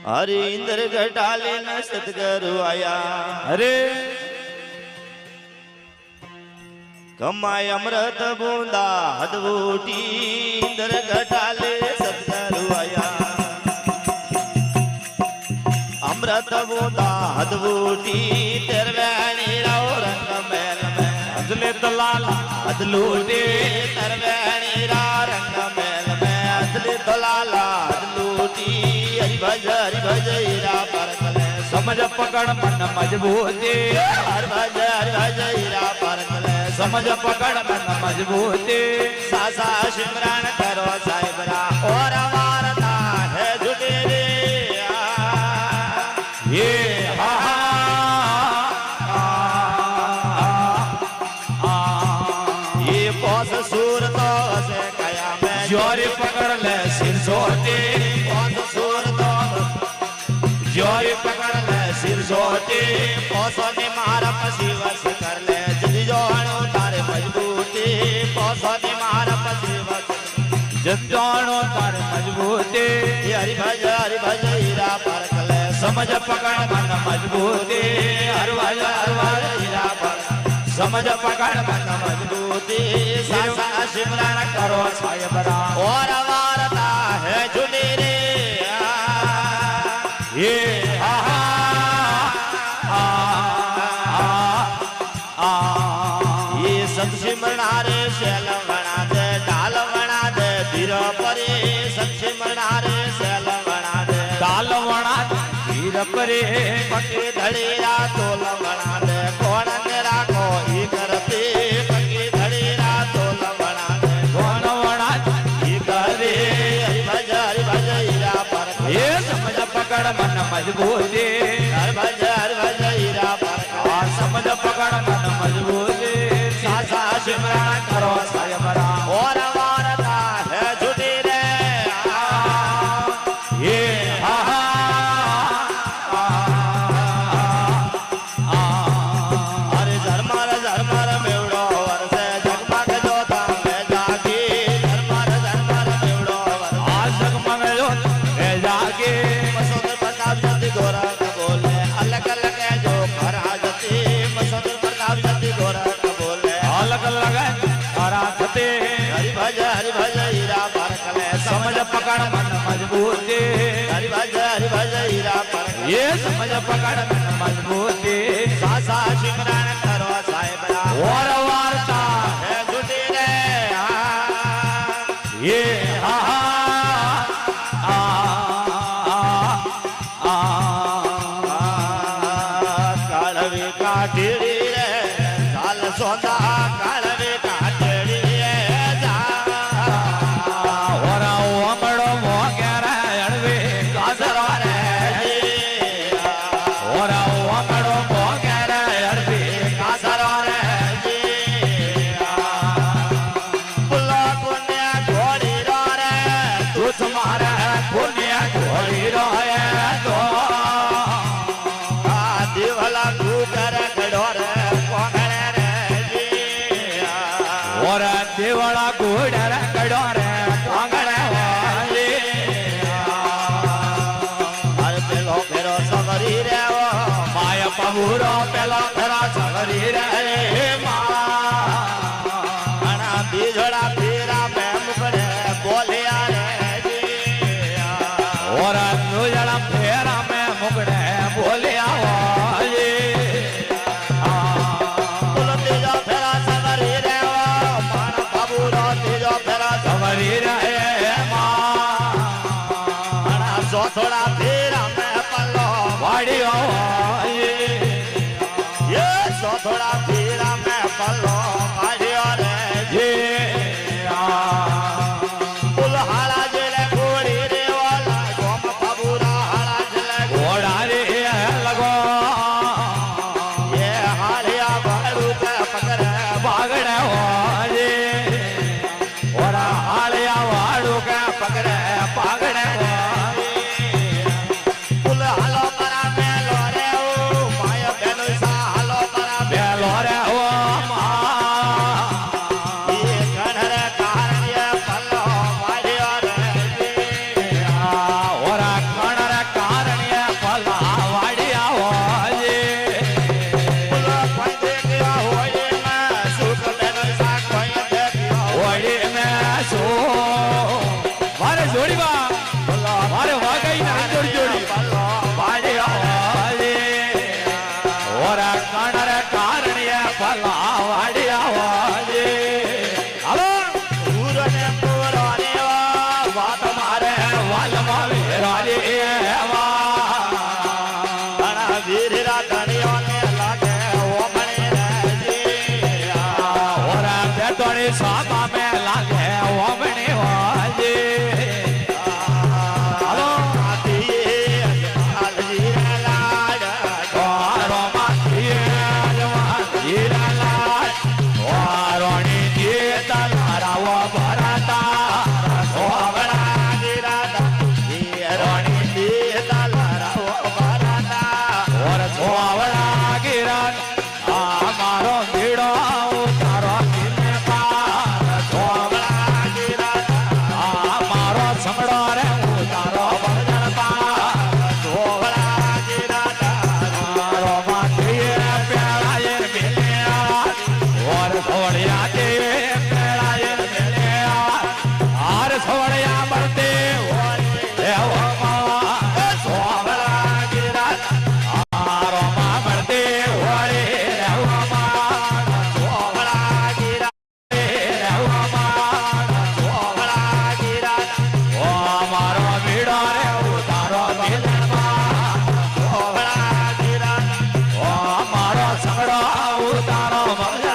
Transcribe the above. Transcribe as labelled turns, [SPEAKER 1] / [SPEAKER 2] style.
[SPEAKER 1] हरि इंद्र घटाले न सतगुरु आया
[SPEAKER 2] अरे
[SPEAKER 1] कमाय अमृत बूंदा हदवूटी इंद्र घटाले सतगुरु आया अमृत बूंदा हदवूटी तरवेणी राव रंग मैल में
[SPEAKER 2] अजले दलाल
[SPEAKER 1] हदलूटी तरवेणी रा रंग मैल में अजले दलाला हदलूटी हरि भज हीरा परकले
[SPEAKER 2] समझ पकड़ मन मजबूती
[SPEAKER 1] हरि भज हीरा परकले
[SPEAKER 2] समझ पकड़ मन मजबूती
[SPEAKER 1] सासा सिमरन करो साहिबरा और वारता है झूठे रे
[SPEAKER 2] ये हा
[SPEAKER 1] ये पौस सूर तो से कया मैं
[SPEAKER 2] जोरी पकड़ ले सिर सोते
[SPEAKER 1] पौस सूर तो
[SPEAKER 2] जोरी पकड़ ले सिर सोते
[SPEAKER 1] पौस ने मारा पसी वर्ष कर ले जल्दी जोड़ो तारे मजबूती पौस ने मारा पसी वर्ष
[SPEAKER 2] जब जानो तार मजबूती
[SPEAKER 1] हरि भज हीरा परकले
[SPEAKER 2] समझ पकड़ मन मजबूती हर वाज
[SPEAKER 1] हीरा पर
[SPEAKER 2] समझ पकड़ मन
[SPEAKER 1] मजबूती सासा सिमरन
[SPEAKER 2] करो साहिबरा
[SPEAKER 1] और वारता है झूठी रे
[SPEAKER 2] ये हा
[SPEAKER 1] ये सत सिमरना रे शैल बना दे डाल बना दे धीर परे सत सिमरना रे शैल बना दे
[SPEAKER 2] डाल वणा धीर परे
[SPEAKER 1] पके धड़ेरा तोल बना दे कौन ने राखो ई करते पके धड़ेरा तोल बना दे
[SPEAKER 2] कौन वणा
[SPEAKER 1] ई करे हरि भज हीरा पर
[SPEAKER 2] ये समझ पकड़ मन मजबूती
[SPEAKER 1] हरि भज हीरा पर
[SPEAKER 2] समझ पकड़ मन मजबूती
[SPEAKER 1] सासा
[SPEAKER 2] सिमरन करो साहिबरा
[SPEAKER 1] और वारता है झूठी रे
[SPEAKER 2] ये हा
[SPEAKER 1] अरे झरमर मेवड़ो वर्षे जगमग जोता में जागी झरमर मेवड़ो वर्षे
[SPEAKER 2] आज जगमग जो रे जागे
[SPEAKER 1] मसोदर प्रताप जति गोरा का बोले अलग अलग है जो खरा जति मसोदर प्रताप जति गोरा का बोले
[SPEAKER 2] अलग अलग हरा खते
[SPEAKER 1] हरि भज हीरा परकले
[SPEAKER 2] समझ पकड़ मन मजबूती
[SPEAKER 1] हरि भज हीरा परकले
[SPEAKER 2] ये समझ पकड़ मन मजबूती
[SPEAKER 1] सासा सिमरन करो साहिबरा
[SPEAKER 2] और वार्ता
[SPEAKER 1] है झूठी रे
[SPEAKER 2] ये हा
[SPEAKER 1] कालवे काटेड़ी रे साल सोदा कालवे काटेड़ी रे
[SPEAKER 2] और अमड़ो मोगरा अड़वे कासरा रे और अमड़ो मोगरा अड़वे कासरा रे
[SPEAKER 1] बुला पुण्य घोड़ी रो रे
[SPEAKER 2] तू तुम्हारा पुण्य घोड़ी रोए तो
[SPEAKER 1] दिवला कुकर गडोर कोंगणे रे
[SPEAKER 2] और देवड़ा घोड़र कड़ोर कांगड़े वाले
[SPEAKER 1] हर पेलो फेरो सगरी रे ओ
[SPEAKER 2] माया पबूरो पेला फेरा सगरी रे
[SPEAKER 1] माना बीजड़ा फेरा में मुकड़े बोलिया रे
[SPEAKER 2] और नूजड़ा फेरा में मुगड़े बोलिया वाले
[SPEAKER 1] तेजो फेरा सगरी रे ओ माना बाबूरो तेजो फेरा
[SPEAKER 2] सगरी रे
[SPEAKER 1] माना सो थोड़ा फेरा में पल्लो
[SPEAKER 2] वाड़ी वाले
[SPEAKER 1] ये सो थोड़ा फेरा में पल्लो वाड़ियो रे
[SPEAKER 2] ये
[SPEAKER 1] हाड़ा जेले घोड़ी रे वाला गोम बाबूरा हाड़ा जेले
[SPEAKER 2] घोड़ा रे लगो
[SPEAKER 1] ये हाड़िया बाड़ू के पकड़े
[SPEAKER 2] बागड़े वाले और हालिया वाड़ू के पकड़े पागड़े वाले
[SPEAKER 1] पुल हालो करा मेलो रे ओ माया बेलो सा हालो करा
[SPEAKER 2] बेलो रे ओ माँ તારો મળે